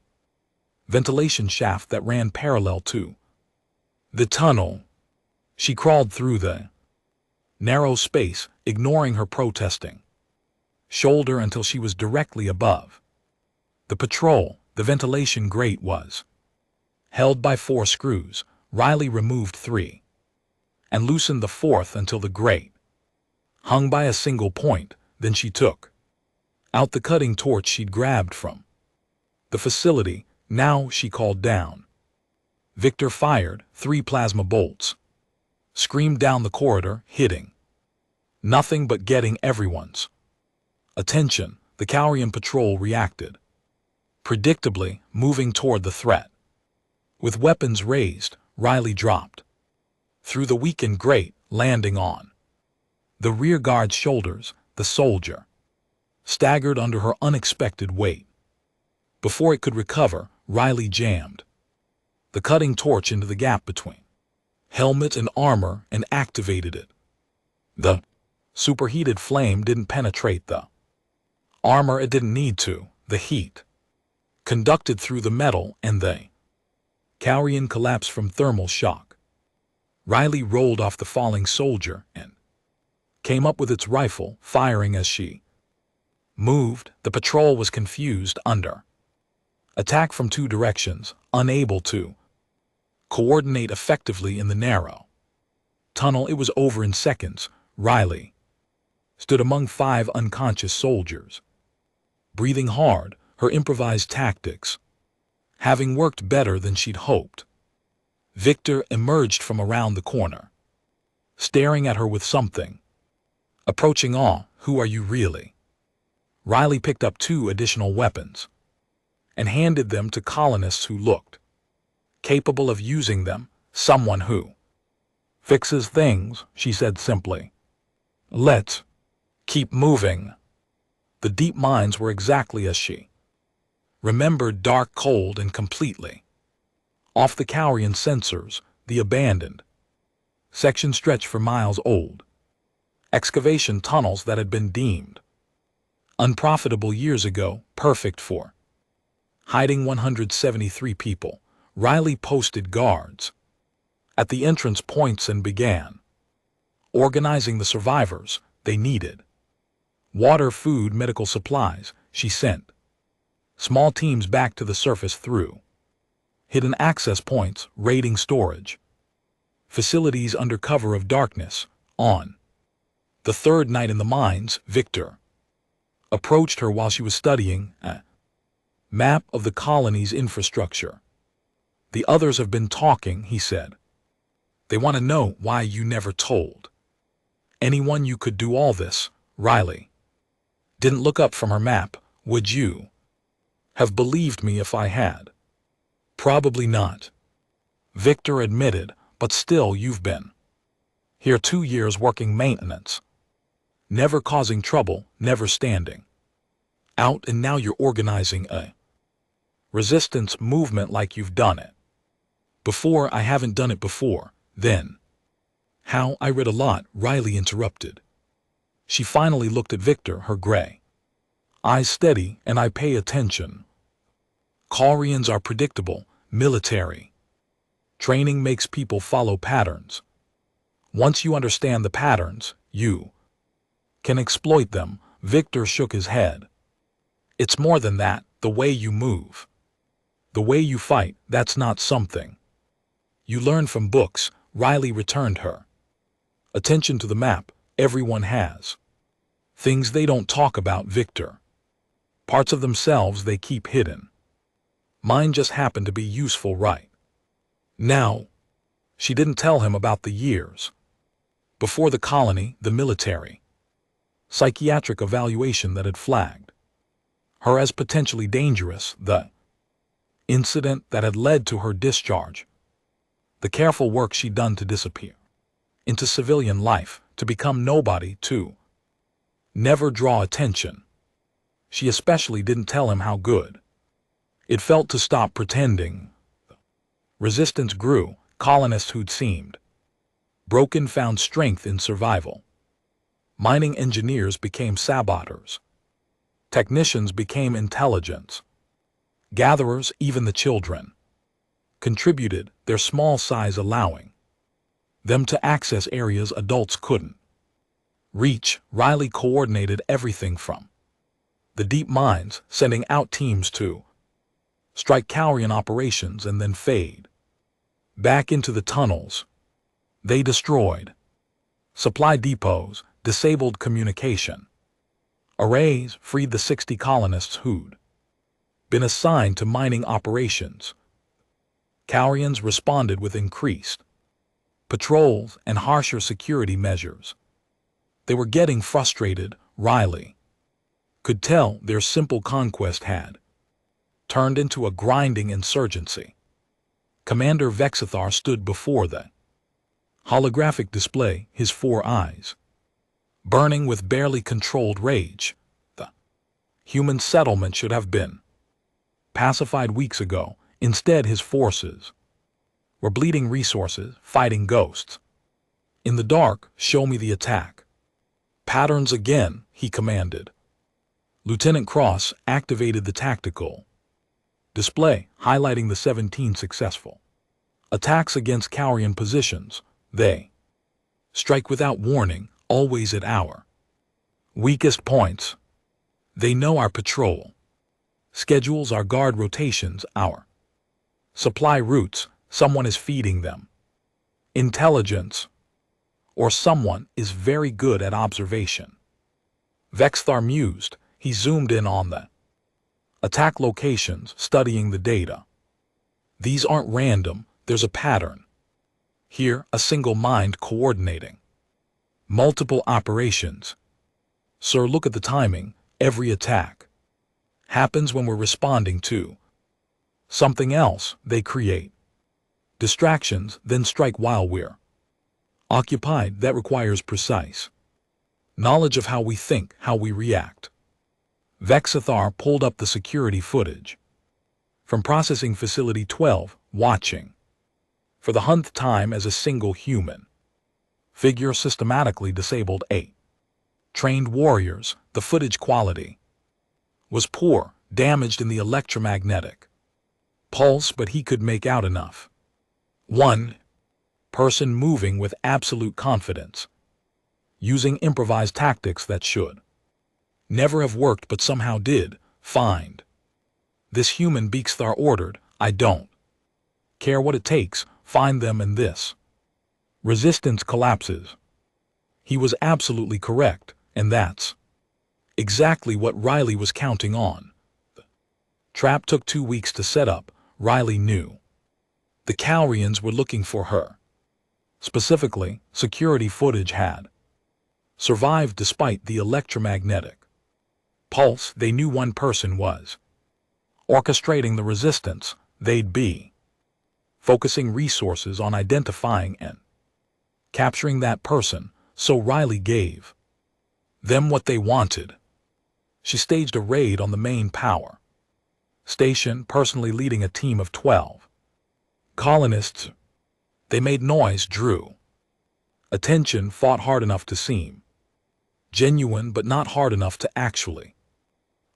ventilation shaft that ran parallel to the tunnel. She crawled through the narrow space, ignoring her protesting shoulder until she was directly above The patrol, the ventilation grate was held by 4 screws. Riley removed 3 and loosened the 4th until the grate hung by a single point. Then she took out the cutting torch she'd grabbed from the facility. Now she called down. Victor fired 3 plasma bolts, screamed down the corridor, hitting nothing but getting everyone's attention. The Cowrian patrol reacted, predictably moving toward the threat. With weapons raised, Riley dropped through the weakened grate, landing on the rear guard's shoulders. The soldier staggered under her unexpected weight. Before it could recover, Riley jammed the cutting torch into the gap between helmet and armor and activated it. The superheated flame didn't penetrate the armor. It didn't need to. The heat conducted through the metal and the Cowrian collapsed from thermal shock. Riley rolled off the falling soldier and came up with its rifle, firing as she moved. The patrol was confused, under attack from 2 directions, unable to coordinate effectively in the narrow tunnel. It was over in seconds. Riley stood among 5 unconscious soldiers, breathing hard, her improvised tactics having worked better than she'd hoped. Victor emerged from around the corner, staring at her with something approaching awe. Who are you really? Riley picked up 2 additional weapons and handed them to colonists who looked capable of using them. Someone who fixes things, she said simply. Let's keep moving. The deep mines were exactly as she remembered, dark, cold, and completely off the Cowrian sensors. The abandoned section stretched for miles. Old excavation tunnels that had been deemed unprofitable years ago, perfect for hiding 173 people. Riley posted guards at the entrance points and began organizing the survivors. They needed water, food, medical supplies. She sent small teams back to the surface through hidden access points, raiding storage facilities under cover of darkness. On the 3rd night in the mines, Victor approached her while she was studying a map of the colony's infrastructure. The others have been talking, he said. They want to know why you never told anyone you could do all this. Riley didn't look up from her map. Would you have believed me if I had? Probably not, Victor admitted, but still, you've been here 2 years working maintenance, never causing trouble, never standing out, and now you're organizing a resistance movement like you've done it before. I haven't done it before. Then how? I read a lot, Riley interrupted. She finally looked at Victor, her gray eyes steady. And I pay attention. Cowrians are predictable. Military training makes people follow patterns. Once you understand the patterns, you can exploit them. Victor shook his head. It's more than that. The way you move, the way you fight, that's not something you learn from books. Riley returned her attention to the map. Everyone has things they don't talk about, Victor. Parts of themselves they keep hidden. Mine just happened to be useful right now. She didn't tell him about the years before the colony, the military psychiatric evaluation that had flagged her as potentially dangerous, the incident that had led to her discharge, the careful work she'd done to disappear into civilian life, to become nobody, to never draw attention. She especially didn't tell him how good it felt to stop pretending. Resistance grew. Colonists who'd seemed broken found strength in survival. Mining engineers became saboteurs. Technicians became intelligence gatherers. Even the children contributed, their small size allowing them to access areas adults couldn't reach. Riley coordinated everything from The deep mines sending out teams to strike Cowrian operations and then fade back into the tunnels. They destroyed supply depots, disabled communication. Arrays freed the 60 colonists who'd been assigned to mining operations. Cowrians responded with increased patrols and harsher security measures. They were getting frustrated. Riley could tell their simple conquest had turned into a grinding insurgency. Commander Vexithar stood before the holographic display, his 4 eyes burning with barely controlled rage. The human settlement should have been pacified weeks ago. Instead, his forces were bleeding resources, fighting ghosts. In the dark, show me the attack patterns again, he commanded. Lieutenant Cross activated the tactical display, highlighting the 17 successful attacks against Cowrian positions. They strike without warning, always at our weakest points. They know our patrol schedules, our guard rotations, our supply routes. Someone is feeding them intelligence, or someone is very good at observation. Vexthar mused. He zoomed in on the attack locations, studying the data. These aren't random, there's a pattern. Here, a single mind coordinating multiple operations. Sir, look at the timing. Every attack happens when we're responding to something else. They create distractions, then strike while we're occupied. That requires precise knowledge of how we think, how we react. Vexithar pulled up the security footage from Processing Facility 12, watching for the 100th time as a single human figure systematically disabled 8 trained warriors. The footage quality was poor, damaged in the electromagnetic pulse, but he could make out enough. One person moving with absolute confidence, using improvised tactics that should never have worked but somehow did. Find this human, Beaksthar ordered. I don't care what it takes. Find them, and this resistance collapses. He was absolutely correct, and that's exactly what Riley was counting on. The trap took 2 weeks to set up. Riley knew the Cowrians were looking for her. Specifically, security footage had survived despite the electromagnetic pulse. They knew one person was orchestrating the resistance. They'd be focusing resources on identifying and capturing that person, so Riley gave them what they wanted. She staged a raid on the main power station, personally leading a team of 12 colonists. They made noise, drew attention, fought hard enough to seem genuine, but not hard enough to actually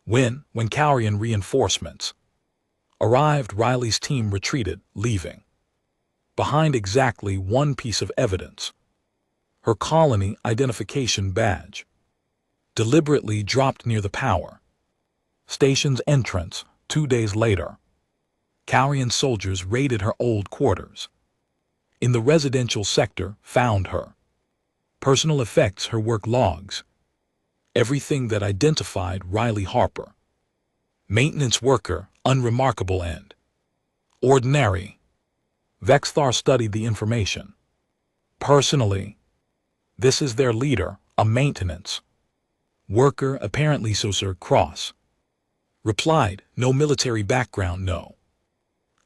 win. When Cowrian reinforcements arrived, Riley's team retreated, leaving behind exactly one piece of evidence: her colony identification badge, deliberately dropped near the power station's entrance. 2 days later, Cowrian soldiers raided her old quarters in the residential sector, found her personal effects, her work logs, everything that identified Riley Harper. Maintenance worker, unremarkable and ordinary. Vexthar studied the information personally. This is their leader, a maintenance worker, apparently so. Sir Cross replied. No military background, no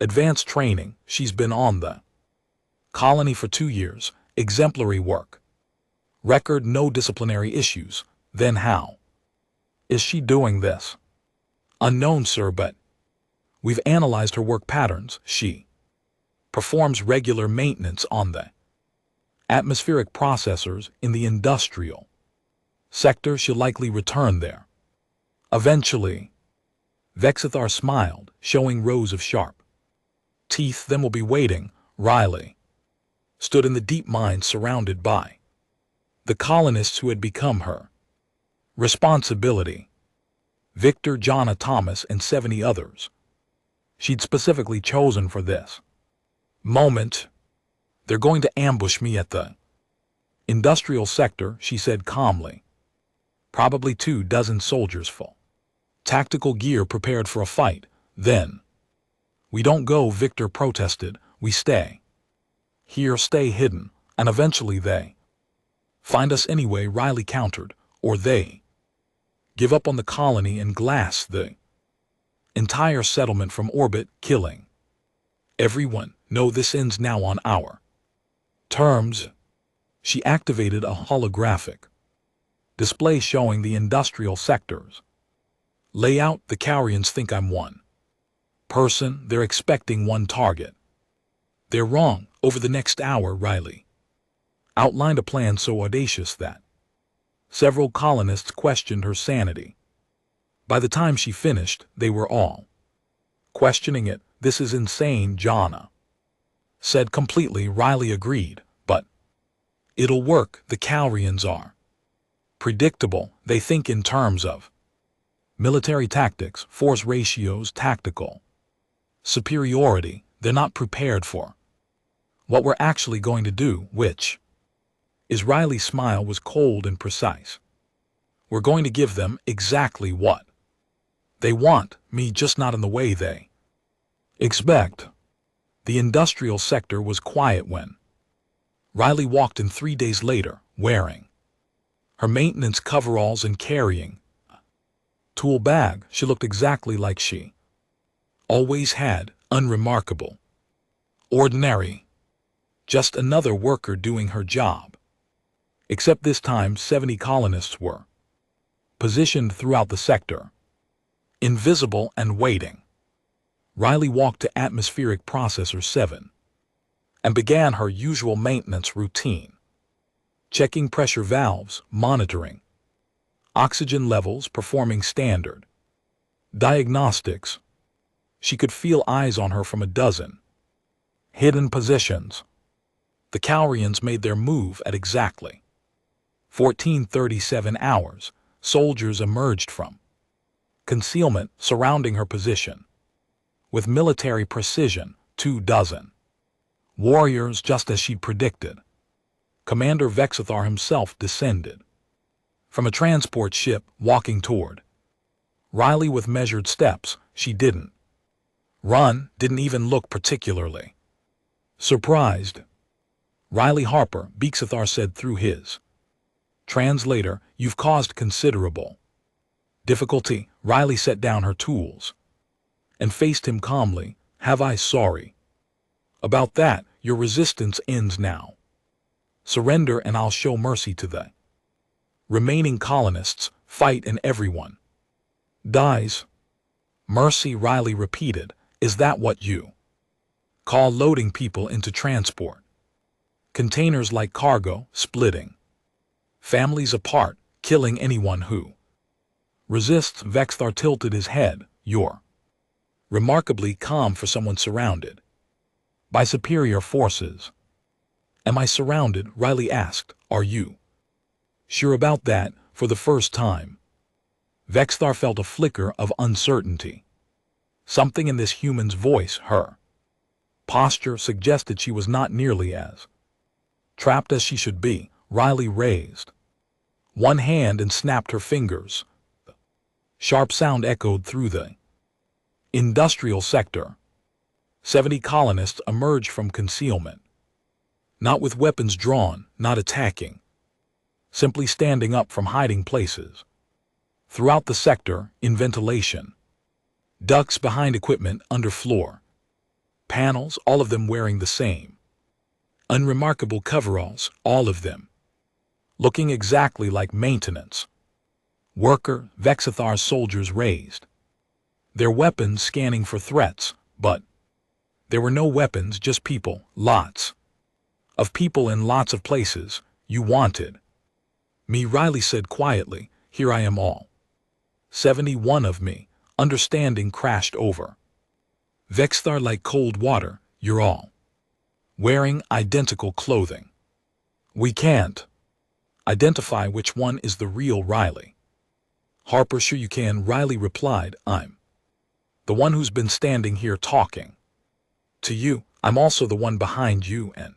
advanced training. She's been on the colony for 2 years. Exemplary work record, no disciplinary issues. Then how is she doing this? Unknown, sir, but we've analyzed her work patterns. She performs regular maintenance on the atmospheric processors in the industrial sector. She'll likely return there eventually. Vexithar smiled, showing rows of sharp teeth. Then we'll be waiting. Riley stood in the deep mine, surrounded by the colonists who had become her responsibility. Victor, Jonna, Thomas, and 70 others. She'd specifically chosen for this moment. They're going to ambush me at the industrial sector, she said calmly. Probably 24 soldiers full. Tactical gear prepared for a fight. Then. We don't go, Victor protested. We stay. Here, stay hidden, and eventually they find us anyway, Riley countered, or they give up on the colony and glass the entire settlement from orbit, killing everyone. No, this ends now on our terms. She activated a holographic display showing the industrial sector's layout. The Cowrians think I'm one person. They're expecting one target. They're wrong. Over the next hour, Riley outlined a plan so audacious that several colonists questioned her sanity. By the time she finished, they were all questioning it. This is insane, Jonna said completely. Riley agreed, but it'll work. The Cowrians are predictable. They think in terms of military tactics, force ratios, tactical superiority. They're not prepared for what we're actually going to do, which is Riley's smile was cold and precise. We're going to give them exactly what they want, me just not in the way they expect. The industrial sector was quiet when Riley walked in 3 days later, wearing her maintenance coveralls and carrying a tool bag. She looked exactly like she always had, unremarkable, ordinary, just another worker doing her job. Except this time 70 colonists were positioned throughout the sector, invisible and waiting. Riley walked to Atmospheric Processor 7 and began her usual maintenance routine, checking pressure valves, monitoring oxygen levels, performing standard diagnostics. She could feel eyes on her from a dozen hidden positions. The Cowrians made their move at exactly 14:37 hours. Soldiers emerged from concealment surrounding her position. With military precision, 24 warriors, just as she'd predicted. Commander Vexithar himself descended from a transport ship, walking toward Riley with measured steps. She didn't run, didn't even look particularly surprised. Riley Harper, Vexithar said through his translator, you've caused considerable difficulty. Riley set down her tools and faced him calmly. Have I? Sorry about that. Your resistance ends now. Surrender and I'll show mercy to the remaining colonists. Fight and everyone dies. Mercy, Riley repeated. Is that what you call loading people into transport containers like cargo, splitting families apart, killing anyone who resists? Vexithar tilted his head. You're remarkably calm for someone surrounded by superior forces. Am I surrounded? Riley asked. Are you sure about that? For the first time, Vexithar felt a flicker of uncertainty. Something in this human's voice, her posture, suggested she was not nearly as trapped as she should be. Riley raised one hand and snapped her fingers. The sharp sound echoed through the industrial sector. 70 colonists emerged from concealment, not with weapons drawn, not attacking, simply standing up from hiding places. Throughout the sector, in ventilation ducts, behind equipment, underfloor panels, all of them wearing the same unremarkable coveralls, all of them looking exactly like maintenance worker. Vexithar's soldiers raised their weapons, scanning for threats, but there were no weapons, just people, lots of people in lots of places. You wanted me, Riley said quietly. Here I am, all 71 of me. Understanding crashed over Vexithar like cold water. You're all wearing identical clothing. We can't identify which one is the real Riley. Harper, sure you can, Riley replied. I'm the one who's been standing here talking to you. I'm also the one behind you and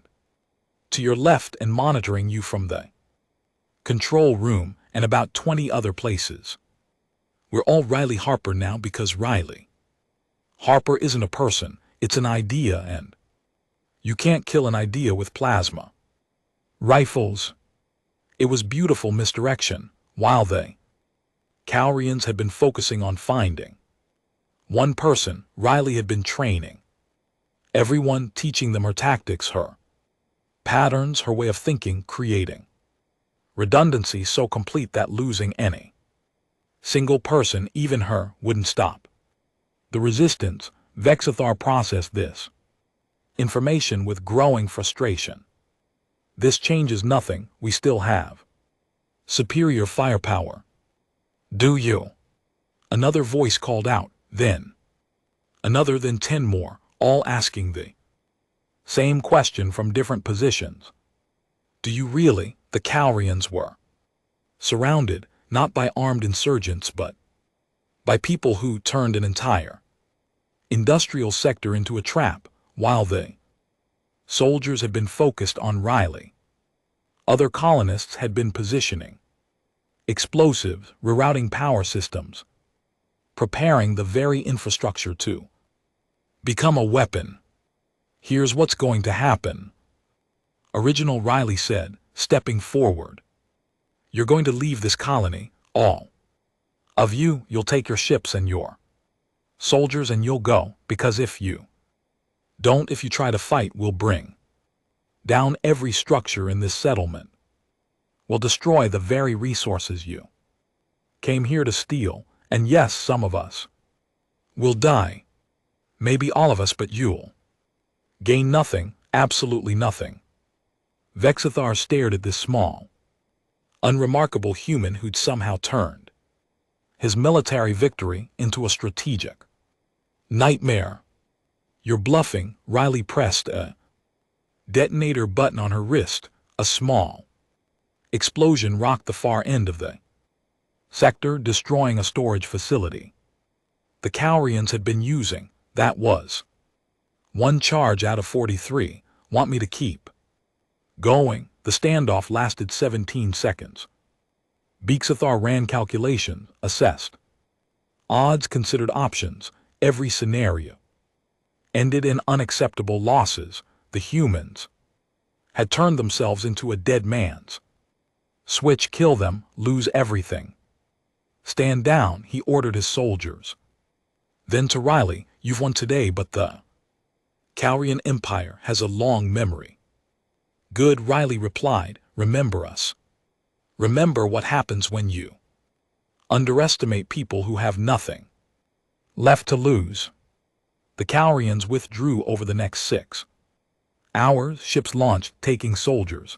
to your left and monitoring you from the control room and about 20 other places. We're all Riley Harper now because Riley Harper isn't a person, it's an idea, and you can't kill an idea with plasma rifles. It was beautiful misdirection. While the Cowrians had been focusing on finding one person, Riley had been training everyone, teaching them her tactics, her patterns, her way of thinking, creating redundancy so complete that losing any single person, even her, wouldn't stop the resistance. Vexithar processed this information with growing frustration. This changes nothing, we still have superior firepower. Do you? Another voice called out, then another, then 10 more, all asking the same question from different positions. Do you really? The Cowrians were surrounded, not by armed insurgents but by people who turned an entire industrial sector into a trap, while the soldiers had been focused on Riley. Other colonists had been positioning explosives, rerouting power systems, preparing the very infrastructure to become a weapon. Here's what's going to happen, Original Riley said, stepping forward. You're going to leave this colony, all of you. You'll take your ships and your soldiers and you'll go, because if you don't, if you try to fight, we'll bring down every structure in this settlement. We'll destroy the very resources you came here to steal, and yes, some of us will die. Maybe all of us, but you'll gain nothing, absolutely nothing. Vexithar stared at this small, unremarkable human who'd somehow turned his military victory into a strategic nightmare. You're bluffing. Riley pressed a detonator button on her wrist. A small explosion rocked the far end of the sector, destroying a storage facility the Cowrians had been using. That was one charge out of 43. Want me to keep going? The standoff lasted 17 seconds. Vexithar ran calculations, assessed odds, considered options. Every scenario ended in unacceptable losses. The humans had turned themselves into a dead man's switch. Kill them, lose everything. Stand down, he ordered his soldiers. Then to Riley, you've won today, but the Cowrian Empire has a long memory. Good, Riley replied. Remember us. Remember what happens when you underestimate people who have nothing left to lose. The Cowrians withdrew over the next 6 hours. Ships launched, taking soldiers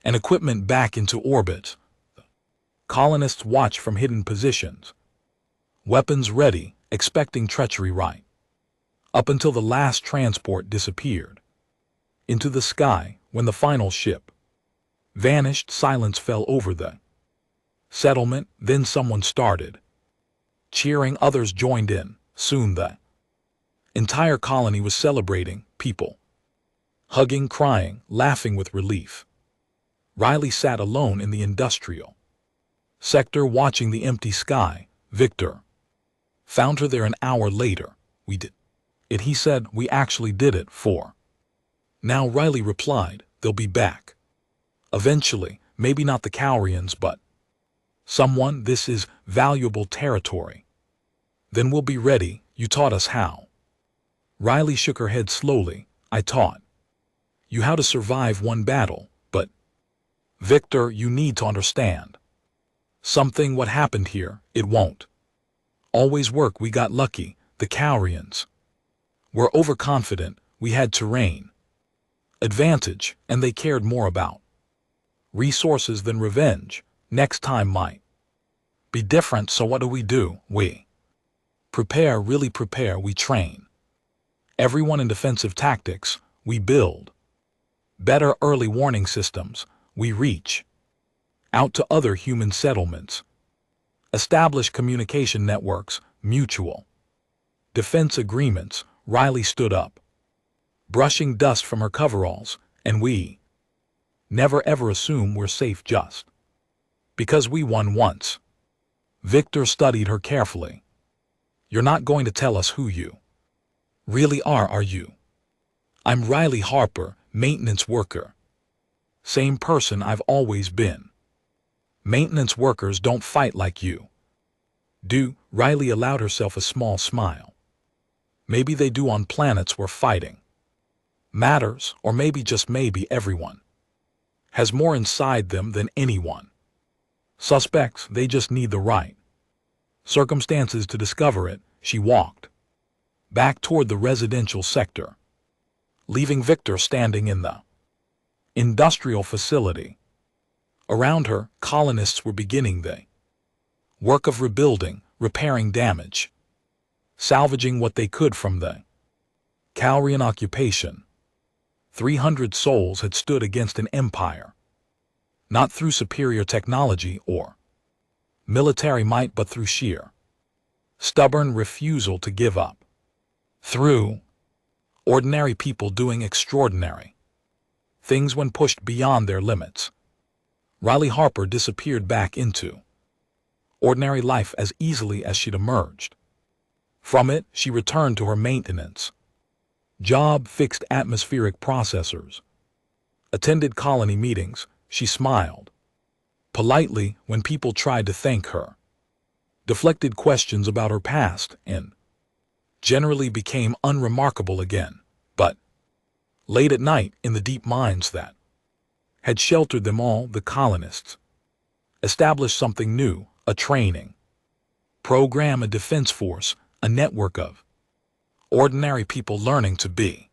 and equipment back into orbit. Colonists watched from hidden positions, weapons ready, expecting treachery right up until the last transport disappeared into the sky. When the final ship vanished, silence fell over the settlement. Then someone started cheering, others joined in. Soon the entire colony was celebrating, people hugging, crying, laughing with relief. Riley sat alone in the industrial sector, watching the empty sky. Victor found her there an hour later. We did it, he said. We actually did it for now, Riley replied. They'll be back eventually, maybe not the Cowrians, but someone. This is valuable territory. Then we'll be ready. You taught us how. Riley shook her head slowly. I taught you how to survive one battle, but Victor, you need to understand something. What happened here, it won't always work. We got lucky. The Cowrians were overconfident. We had terrain advantage, and they cared more about resources than revenge. Next time might be different. So what do? We prepare, really prepare. We train everyone in defensive tactics. We build better early warning systems. We reach out to other human settlements. Establish communication networks, mutual defense agreements. Riley stood up, brushing dust from her coveralls, and we never ever assume we're safe just because we won once. Victor studied her carefully. You're not going to tell us who you really are you? I'm Riley Harper, maintenance worker. Same person I've always been. Maintenance workers don't fight like you do. Riley allowed herself a small smile. Maybe they do on planets where fighting matters, or maybe just maybe everyone has more inside them than anyone suspects. They just need the right circumstances to discover it. She walked back toward the residential sector, leaving Victor standing in the industrial facility. Around her, colonists were beginning the work of rebuilding, repairing damage, salvaging what they could from the Calrian occupation. 300 souls had stood against an empire, not through superior technology or military might, but through sheer, stubborn refusal to give up. Through ordinary people doing extraordinary things when pushed beyond their limits. Riley Harper disappeared back into ordinary life as easily as she'd emerged from it. She returned to her maintenance job, fixed atmospheric processors, attended colony meetings. She smiled politely when people tried to thank her, deflected questions about her past, and generally became unremarkable again. But late at night, in the deep mines that had sheltered them all, the colonists established something new, a training program, a defense force, a network of ordinary people learning to be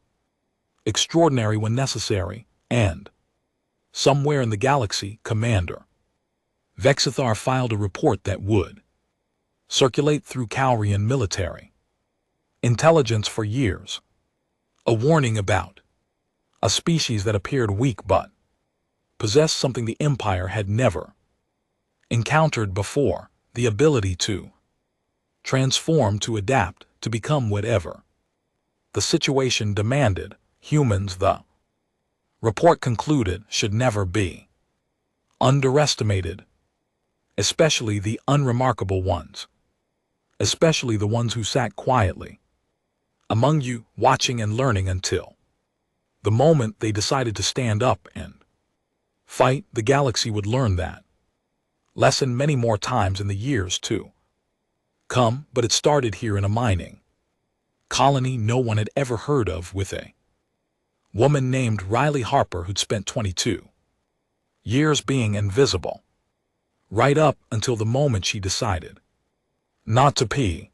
extraordinary when necessary. And somewhere in the galaxy, Commander Vexithar filed a report that would circulate through Calrian military intelligence for years, a warning about a species that appeared weak but possessed something the Empire had never encountered before, the ability to transform, to adapt, to become whatever the situation demanded. Humans, the report concluded, should never be underestimated, especially the unremarkable ones, especially the ones who sat quietly among you, watching and learning until the moment they decided to stand up and fight. The galaxy would learn that lesson many more times in the years to come, but it started here in a mining colony no one had ever heard of, with a woman named Riley Harper who'd spent 22 years being invisible, right up until the moment she decided not to pee.